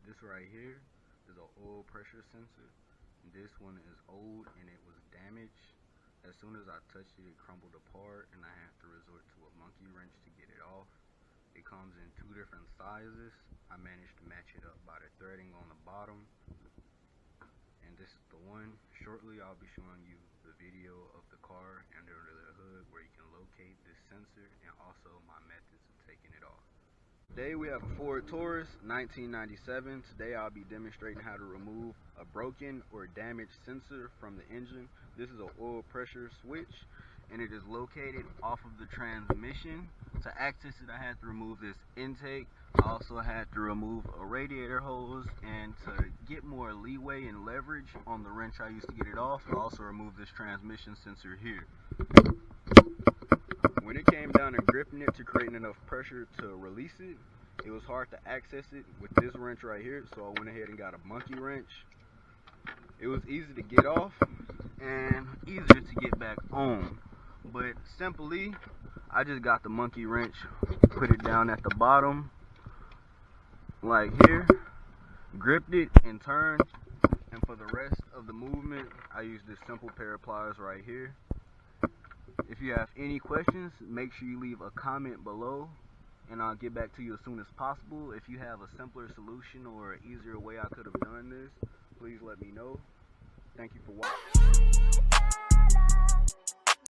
This right here is an oil pressure sensor. This one is old and it was damaged. As soon as I touched it, it crumbled apart and I had to resort to a monkey wrench to get it off. It comes in 2 different sizes. I managed to match it up by the threading on the bottom. And this is the one. Shortly I'll be showing you the video of the car under the hood where you can locate this sensor and also my methods of taking it off. Today we have a Ford Taurus 1997. Today I'll be demonstrating how to remove a broken or damaged sensor from the engine. This is an oil pressure switch and it is located off of the transmission. To access it, I had to remove this intake. I also had to remove a radiator hose, and to get more leeway and leverage on the wrench I used to get it off, I also removed this transmission sensor here. When it came down to gripping it to creating enough pressure to release it, it was hard to access it with this wrench right here, so I went ahead and got a monkey wrench. It was easy to get off and easier to get back on, but simply I just got the monkey wrench, put it down at the bottom like here, gripped it and turned, and for the rest of the movement I used this simple pair of pliers right here. If you have any questions, make sure you leave a comment below and I'll get back to you as soon as possible. If you have a simpler solution or an easier way I could have done this, please let me know. Thank you for watching.